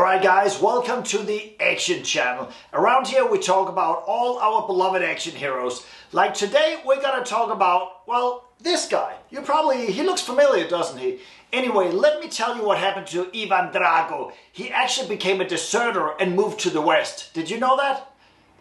Alright guys, welcome to the Action Channel. Around here we talk about all our beloved action heroes. Like today we're gonna talk about, well, this guy. He looks familiar, doesn't he? Anyway, let me tell you what happened to Ivan Drago. He actually became a deserter and moved to the West. Did you know that?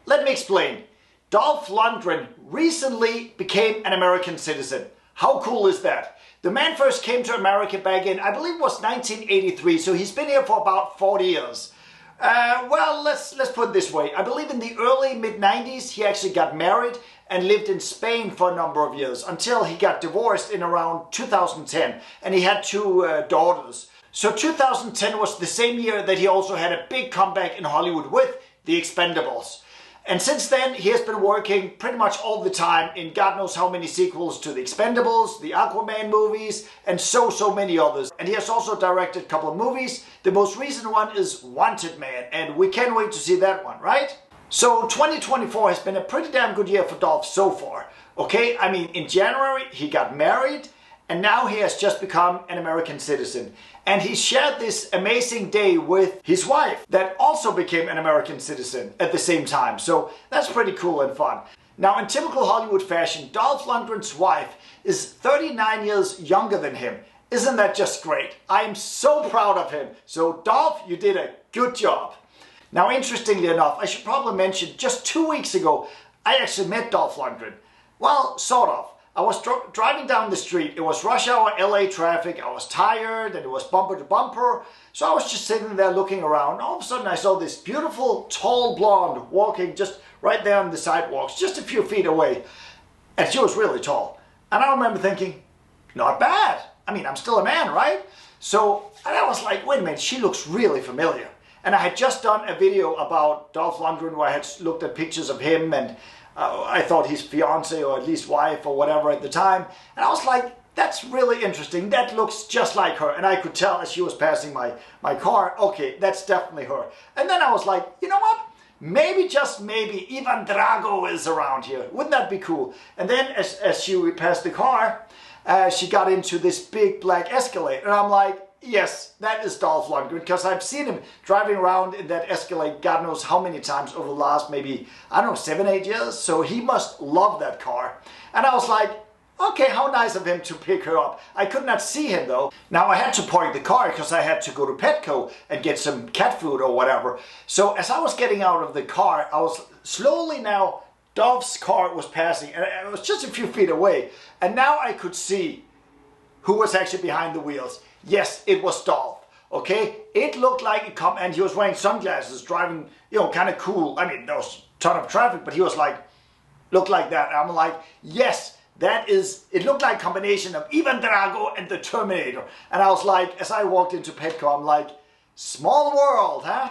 Let me explain. Dolph Lundgren recently became an American citizen. How cool is that? The man first came to America back in, I believe it was 1983, so he's been here for about 40 years. Well, let's put it this way. I believe in the early mid-90s he actually got married and lived in Spain for a number of years until he got divorced in around 2010, and he had two daughters. So 2010 was the same year that he also had a big comeback in Hollywood with The Expendables. And since then, he has been working pretty much all the time in God knows how many sequels to The Expendables, the Aquaman movies, and so many others. And he has also directed a couple of movies. The most recent one is Wanted Man, and we can't wait to see that one, right? So 2024 has been a pretty damn good year for Dolph so far. Okay, I mean, in January, he got married, and now he has just become an American citizen. And he shared this amazing day with his wife that also became an American citizen at the same time. So that's pretty cool and fun. Now, in typical Hollywood fashion, Dolph Lundgren's wife is 39 years younger than him. Isn't that just great? I am so proud of him. So Dolph, you did a good job. Now, interestingly enough, I should probably mention just 2 weeks ago, I actually met Dolph Lundgren. Well, sort of. I was driving down the street. It was rush hour LA traffic. I was tired and it was bumper to bumper. So I was just sitting there looking around. All of a sudden I saw this beautiful, tall blonde walking just right there on the sidewalks, just a few feet away. And she was really tall. And I remember thinking, not bad. I mean, I'm still a man, right? And I was like, wait a minute, she looks really familiar. And I had just done a video about Dolph Lundgren where I had looked at pictures of him and I thought his fiance or at least wife or whatever at the time. And I was like, that's really interesting. That looks just like her. And I could tell as she was passing my car, okay, that's definitely her. And then I was like, you know what? Maybe, just maybe, Ivan Drago is around here. Wouldn't that be cool? And then as she passed the car, she got into this big black Escalade. And I'm like, yes, that is Dolph Lundgren, because I've seen him driving around in that Escalade God knows how many times over the last maybe, I don't know, 7-8 years. So he must love that car. And I was like, okay, how nice of him to pick her up. I could not see him though. Now I had to park the car because I had to go to Petco and get some cat food or whatever. So as I was getting out of the car, I was slowly now, Dolph's car was passing and it was just a few feet away. And now I could see who was actually behind the wheels. Yes, it was Dolph, okay? It looked like a cop, and he was wearing sunglasses, driving, kind of cool. I mean, there was a ton of traffic, but he was like, looked like that. I'm like, yes, it looked like a combination of Ivan Drago and the Terminator. And I was like, as I walked into Petco, I'm like, small world, huh?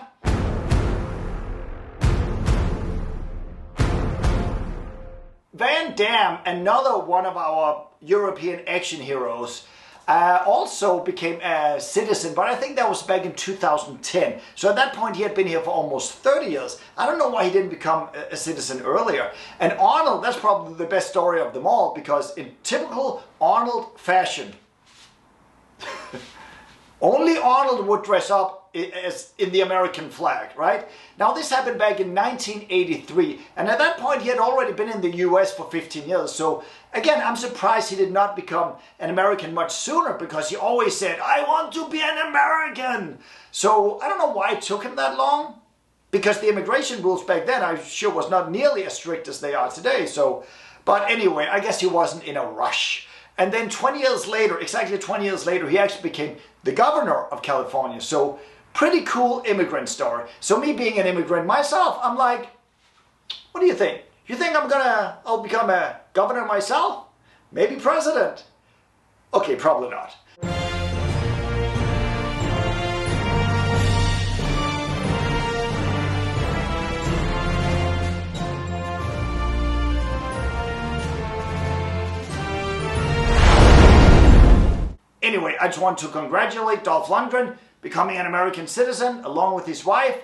Van Damme, another one of our European action heroes, also became a citizen, but I think that was back in 2010. So at that point he had been here for almost 30 years. I don't know why he didn't become a citizen earlier. And Arnold, that's probably the best story of them all, because in typical Arnold fashion, only Arnold would dress up as in the American flag, right? Now this happened back in 1983, and at that point he had already been in the US for 15 years. So again, I'm surprised he did not become an American much sooner, because he always said, I want to be an American. So I don't know why it took him that long, because the immigration rules back then I'm sure was not nearly as strict as they are today. But anyway, I guess he wasn't in a rush. And then 20 years later, exactly 20 years later, he actually became the governor of California. So pretty cool immigrant story. So me being an immigrant myself, I'm like, what do you think? You think I'll become a governor myself? Maybe president? Okay, probably not. Anyway, I just want to congratulate Dolph Lundgren becoming an American citizen along with his wife.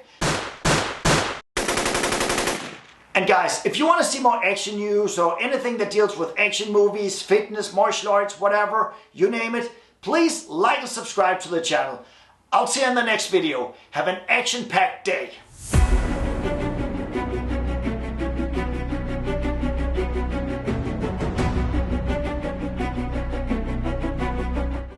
And guys, if you want to see more action news or anything that deals with action movies, fitness, martial arts, whatever, you name it, please like and subscribe to the channel. I'll see you in the next video. Have an action-packed day.